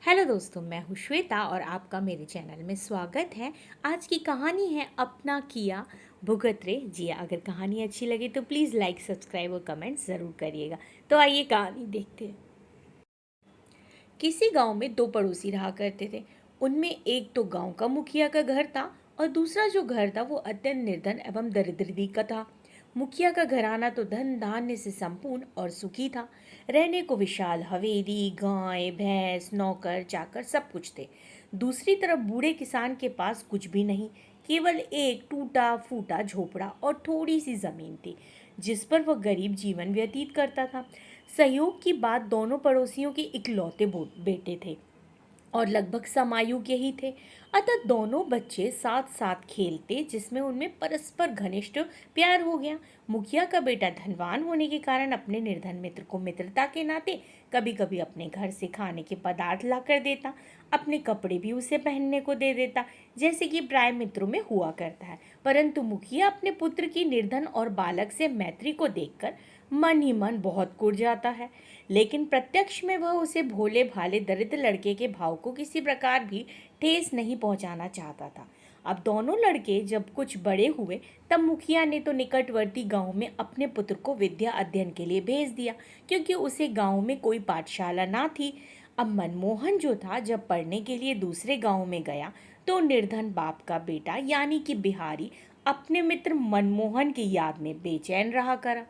Hello दोस्तों, मैं हूँ श्वेता और आपका मेरे चैनल में स्वागत है। आज की कहानी है अपना किया भुगत रे जिया। अगर कहानी अच्छी लगे तो प्लीज़ लाइक, सब्सक्राइब और कमेंट ज़रूर करिएगा। तो आइए कहानी देखते हैं। किसी गांव में दो पड़ोसी रहा करते थे। उनमें एक तो गांव का मुखिया का घर था और दूसरा जो घर था वो अत्यंत निर्धन एवं दरिद्री का था। मुखिया का घराना तो धन धान्य से संपूर्ण और सुखी था। रहने को विशाल हवेली, गाय भैंस, नौकर चाकर सब कुछ थे। दूसरी तरफ बूढ़े किसान के पास कुछ भी नहीं, केवल एक टूटा फूटा झोपड़ा और थोड़ी सी जमीन थी जिस पर वह गरीब जीवन व्यतीत करता था। सहयोग की बात, दोनों पड़ोसियों के इकलौते बेटे थे और लगभग समायु के ही थे। अतः दोनों बच्चे साथ साथ खेलते, जिसमें उनमें परस्पर घनिष्ठ प्यार हो गया। मुखिया का बेटा धनवान होने के कारण अपने निर्धन मित्र को मित्रता के नाते कभी कभी अपने घर से खाने के पदार्थ ला कर देता, अपने कपड़े भी उसे पहनने को दे देता, जैसे कि प्राय मित्रों में हुआ करता है। परंतु मुखिया अपने पुत्र की निर्धन और बालक से मैत्री को देखकर मन ही मन बहुत कुढ़ जाता है, लेकिन प्रत्यक्ष में वह उसे भोले भाले दरिद्र लड़के के भाव को किसी प्रकार भी ठेस नहीं पहुंचाना चाहता था। अब दोनों लड़के जब कुछ बड़े हुए तब मुखिया ने तो निकटवर्ती गांव में अपने पुत्र को विद्या अध्ययन के लिए भेज दिया, क्योंकि उसे गांव में कोई पाठशाला ना थी। अब मनमोहन जो था, जब पढ़ने के लिए दूसरे गांव में गया तो निर्धन बाप का बेटा यानी कि बिहारी अपने मित्र मनमोहन की याद में बेचैन रहा करा।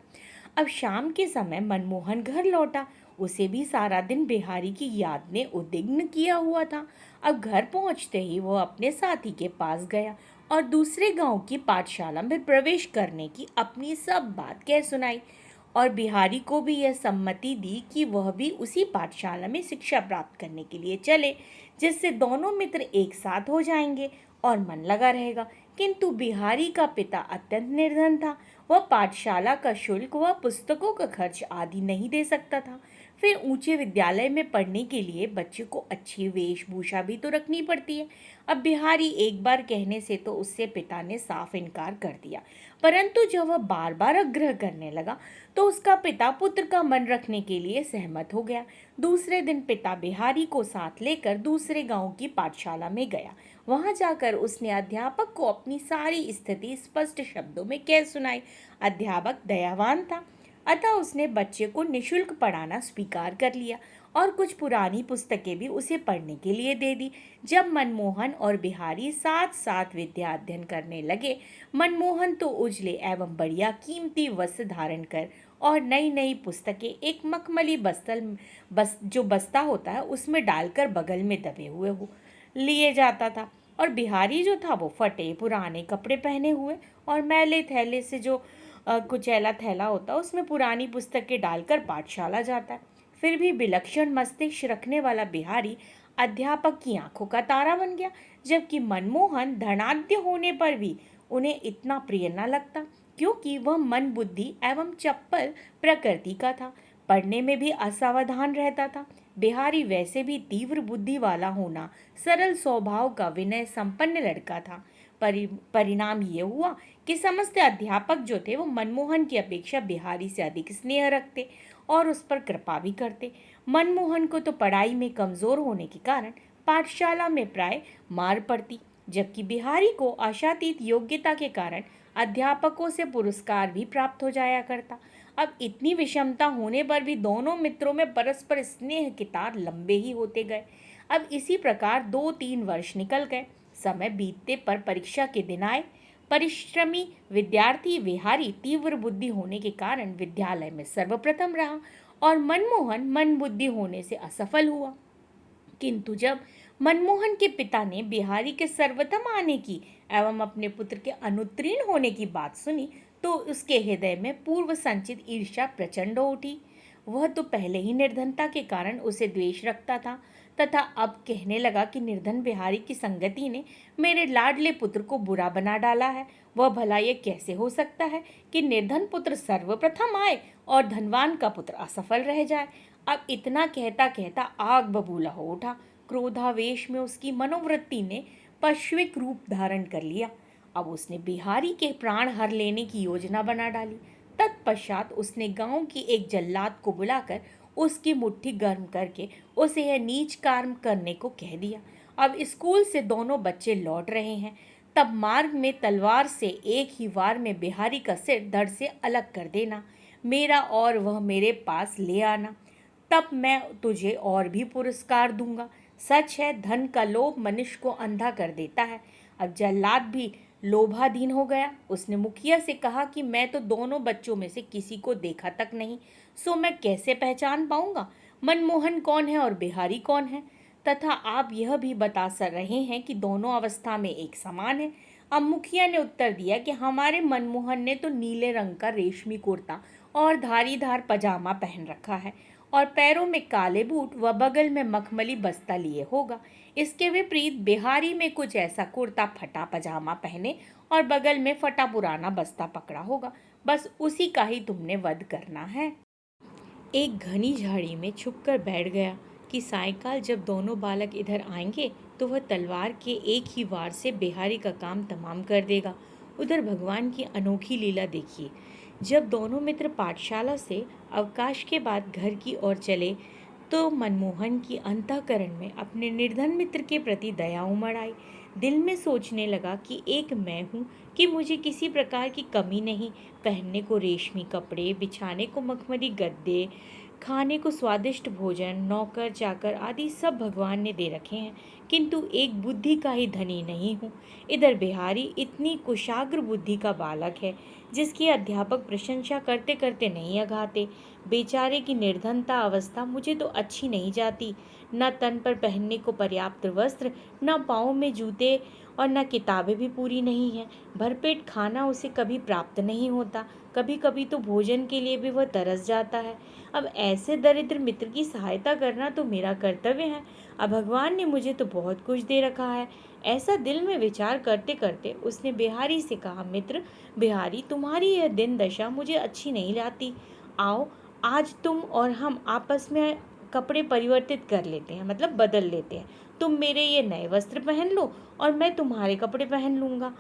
अब शाम के समय मनमोहन घर लौटा। उसे भी सारा दिन बिहारी की याद ने उद्विग्न किया हुआ था। अब घर पहुंचते ही वो अपने साथी के पास गया और दूसरे गांव की पाठशाला में प्रवेश करने की अपनी सब बात कह सुनाई और बिहारी को भी यह सम्मति दी कि वह भी उसी पाठशाला में शिक्षा प्राप्त करने के लिए चले, जिससे दोनों मित्र एक साथ हो जाएंगे और मन लगा रहेगा। किंतु बिहारी का पिता अत्यंत निर्धन था। वह पाठशाला का शुल्क व पुस्तकों का खर्च आदि नहीं दे सकता था। फिर ऊंचे विद्यालय में पढ़ने के लिए बच्चे को अच्छी वेशभूषा भी तो रखनी पड़ती है। अब बिहारी एक बार कहने से तो उससे पिता ने साफ इनकार कर दिया, परंतु जब वह बार बार आग्रह करने लगा तो उसका पिता पुत्र का मन रखने के लिए सहमत हो गया। दूसरे दिन पिता बिहारी को साथ लेकर दूसरे गांव की पाठशाला में गया। वहां जाकर उसने अध्यापक को अपनी सारी स्थिति स्पष्ट शब्दों में कह सुनाई। अध्यापक दयावान था, अतः उसने बच्चे को निशुल्क पढ़ाना स्वीकार कर लिया और कुछ पुरानी पुस्तकें भी उसे पढ़ने के लिए दे दी। जब मनमोहन और बिहारी साथ साथ विद्या अध्ययन करने लगे, मनमोहन तो उजले एवं बढ़िया कीमती वस्त्र धारण कर और नई नई पुस्तकें एक मखमली जो बस्ता होता है उसमें डालकर बगल में दबे हुए हो लिए जाता था, और बिहारी जो था वो फटे पुराने कपड़े पहने हुए और मैले थैले से जो कुचैला थैला होता है उसमें पुरानी पुस्तकें डालकर पाठशाला जाता है। फिर भी विलक्षण मस्तिष्क रखने वाला बिहारी अध्यापक की आंखों का तारा बन गया, जबकि मनमोहन धनाढ्य होने पर भी उन्हें इतना प्रिय न लगता, क्योंकि वह मन बुद्धि एवं चप्पल प्रकृति का था, पढ़ने में भी असावधान रहता था। बिहारी वैसे भी तीव्र बुद्धि वाला होना, सरल स्वभाव का विनय संपन्न लड़का था। परिणाम ये हुआ कि समस्त अध्यापक जो थे वो मनमोहन की अपेक्षा बिहारी से अधिक स्नेह रखते और उस पर कृपा भी करते। मनमोहन को तो पढ़ाई में कमजोर होने के कारण पाठशाला में प्राय मार पड़ती, जबकि बिहारी को आशातीत योग्यता के कारण अध्यापकों से पुरस्कार भी प्राप्त हो जाया करता। अब इतनी विषमता होने पर भी दोनों मित्रों में परस्पर स्नेह के तार लंबे ही होते गए। अब इसी प्रकार 2-3 वर्ष निकल गए। समय बीतते पर परीक्षा के दिन आए। परिश्रमी विद्यार्थी बिहारी तीव्र बुद्धि होने के कारण विद्यालय में सर्वप्रथम रहा और मनमोहन मन बुद्धि होने से असफल हुआ। किंतु जब मनमोहन के पिता ने बिहारी के सर्वोत्तम आने की एवं अपने पुत्र के अनुत्तीर्ण होने की बात सुनी तो उसके हृदय में पूर्व संचित ईर्ष्या प्रचंड हो उठी। वह तो पहले ही निर्धनता के कारण उसे द्वेष रखता था, तथा अब कहने लगा कि निर्धन बिहारी की संगति ने मेरे लाडले पुत्र को बुरा बना डाला है। वह भला ये कैसे हो सकता है कि निर्धन पुत्र सर्वप्रथम आए और धनवान का पुत्र असफल रह जाए। अब इतना कहता कहता आग बबूला हो उठा। क्रोधावेश में उसकी मनोवृत्ति ने पश्विक रूप धारण कर लिया। अब उसने बिहारी के प्राण हर लेने की योजना बना डाली। तत्पश्चात उसने गांव की एक जल्लाद को बुलाकर उसकी मुट्ठी गर्म करके उसे यह नीच काम करने को कह दिया। अब स्कूल से दोनों बच्चे लौट रहे हैं, तब मार्ग में तलवार से एक ही वार में बिहारी का सिर धड़ से अलग कर देना, मेरा और वह मेरे पास ले आना, तब मैं तुझे और भी पुरस्कार दूंगा। सच है, धन का लोभ मनुष्य को अंधा कर देता है। अब जल्लाद भी लोभाधीन हो गया। उसने मुखिया से कहा कि मैं तो दोनों बच्चों में से किसी को देखा तक नहीं, सो मैं कैसे पहचान पाऊंगा मनमोहन कौन है और बिहारी कौन है। तथा आप यह भी बता सर रहे हैं कि दोनों अवस्था में एक समान है। अब मुखिया ने उत्तर दिया कि हमारे मनमोहन ने तो नीले रंग का रेशमी कुर्ता और धारीदार पजामा पहन रखा है और पैरों में काले बूट व बगल में मखमली बस्ता लिए होगा। इसके विपरीत बिहारी में कुछ ऐसा कुर्ता फटा पजामा पहने और बगल में फटा पुराना बस्ता पकड़ा होगा। बस उसी का ही तुमने वध करना है। एक घनी झाड़ी में छुपकर बैठ गया कि सायंकाल जब दोनों बालक इधर आएंगे तो वह तलवार के एक ही वार से बिहारी का काम तमाम कर देगा। उधर भगवान की अनोखी लीला देखिए। जब दोनों मित्र पाठशाला से अवकाश के बाद घर की ओर चले तो मनमोहन की अंतःकरण में अपने निर्धन मित्र के प्रति दया उमड़ आई। दिल में सोचने लगा कि एक मैं हूँ कि मुझे किसी प्रकार की कमी नहीं, पहनने को रेशमी कपड़े, बिछाने को मखमली गद्दे, खाने को स्वादिष्ट भोजन, नौकर चाकर आदि सब भगवान ने दे रखे हैं, किंतु एक बुद्धि का ही धनी नहीं हूँ। इधर बिहारी इतनी कुशाग्र बुद्धि का बालक है जिसकी अध्यापक प्रशंसा करते करते नहीं अघाते। बेचारे की निर्धनता अवस्था मुझे तो अच्छी नहीं जाती। न तन पर पहनने को पर्याप्त वस्त्र, न पाँव में जूते और न किताबें भी पूरी नहीं हैं। भरपेट खाना उसे कभी प्राप्त नहीं होता, कभी कभी तो भोजन के लिए भी वह तरस जाता है। अब ऐसे दरिद्र मित्र की सहायता करना तो मेरा कर्तव्य है। अब भगवान ने मुझे तो बहुत कुछ दे रखा है। ऐसा दिल में विचार करते करते उसने बिहारी से कहा, मित्र बिहारी, तुम्हारी यह दिन दशा मुझे अच्छी नहीं लाती। आओ आज तुम और हम आपस में कपड़े परिवर्तित कर लेते हैं, मतलब बदल लेते हैं। तुम मेरे ये नए वस्त्र पहन लो और मैं तुम्हारे कपड़े पहन लूँगा।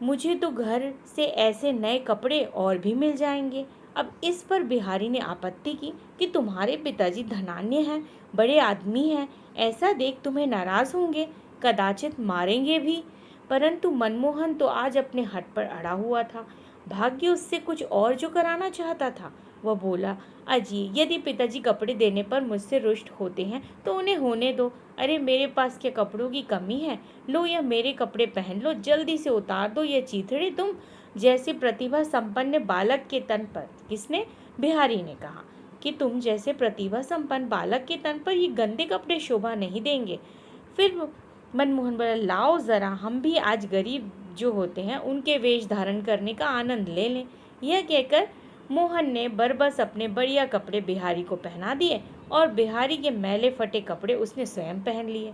मुझे तो घर से ऐसे नए कपड़े और भी मिल जाएंगे। अब इस पर बिहारी ने आपत्ति की कि तुम्हारे पिताजी धनाढ्य हैं, बड़े आदमी हैं, ऐसा देख तुम्हें नाराज होंगे, कदाचित मारेंगे भी। परंतु मनमोहन तो आज अपने हठ पर अड़ा हुआ था। भाग्य उससे कुछ और जो कराना चाहता था। वह बोला, अजी यदि पिताजी कपड़े देने पर मुझसे रुष्ट होते हैं तो उन्हें होने दो। अरे मेरे पास क्या कपड़ों की कमी है? लो यह मेरे कपड़े पहन लो, जल्दी से उतार दो ये चीथड़े तुम जैसे प्रतिभा संपन्न बालक के तन पर। किसने? बिहारी ने कहा कि तुम जैसे प्रतिभा संपन्न बालक के तन पर ये गंदे कपड़े शोभा नहीं देंगे। फिर मनमोहन बोला, लाओ जरा हम भी आज गरीब जो होते हैं उनके वेश धारण करने का आनंद ले लें। यह कहकर मोहन ने बरबस अपने बढ़िया कपड़े बिहारी को पहना दिए और बिहारी के मैले फटे कपड़े उसने स्वयं पहन लिए।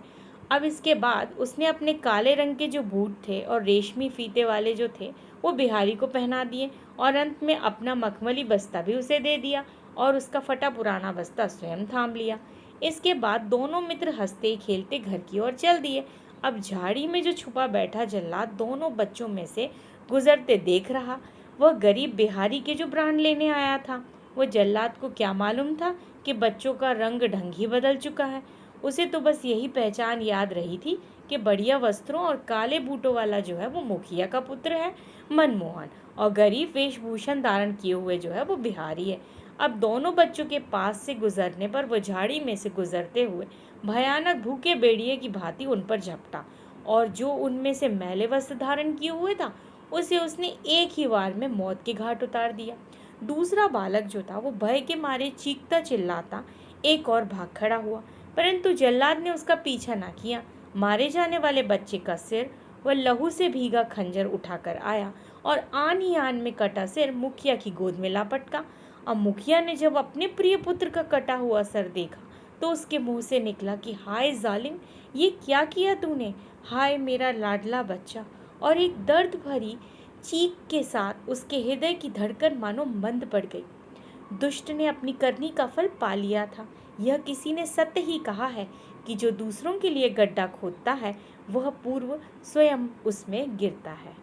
अब इसके बाद उसने अपने काले रंग के जो बूट थे और रेशमी फीते वाले जो थे वो बिहारी को पहना दिए और अंत में अपना मखमली बस्ता भी उसे दे दिया और उसका फटा पुराना बस्ता स्वयं थाम लिया। इसके बाद दोनों मित्र हंसते खेलते घर की ओर चल दिए। अब झाड़ी में जो छुपा बैठा जल्लाद दोनों बच्चों में से गुजरते देख रहा। वह गरीब बिहारी के जो प्राण लेने आया था। वो जल्लाद को क्या मालूम था कि बच्चों का रंग ढंग ही बदल चुका है। उसे तो बस यही पहचान याद रही थी कि बढ़िया वस्त्रों और काले बूटों वाला जो है वो मुखिया का पुत्र है मनमोहन, और गरीब वेशभूषण धारण किए हुए जो है वो बिहारी है। अब दोनों बच्चों के पास से गुजरने पर वो झाड़ी में से गुजरते हुए भयानक भूखे भेड़िए की भांति उन पर झपटा और जो उनमें से मैले वस्त्र धारण किए हुए था उसे उसने एक ही वार में मौत के घाट उतार दिया। दूसरा बालक जो था वो भय के मारे चीखता चिल्लाता एक और भाग खड़ा हुआ, परंतु जल्लाद ने उसका पीछा ना किया। मारे जाने वाले बच्चे का सिर वह लहू से भीगा खंजर उठाकर आया और आन ही आन में कटा सिर मुखिया की गोद में लापटका। अब मुखिया ने जब अपने प्रिय पुत्र का कटा हुआ सर देखा तो उसके मुंह से निकला कि हाय जालिम, ये क्या किया तूने? हाय मेरा लाडला बच्चा। और एक दर्द भरी चीख के साथ उसके हृदय की धड़कन मानो मंद पड़ गई। दुष्ट ने अपनी करनी का फल पा लिया था। यह किसी ने सत्य ही कहा है कि जो दूसरों के लिए गड्ढा खोदता है वह पूर्व स्वयं उसमें गिरता है।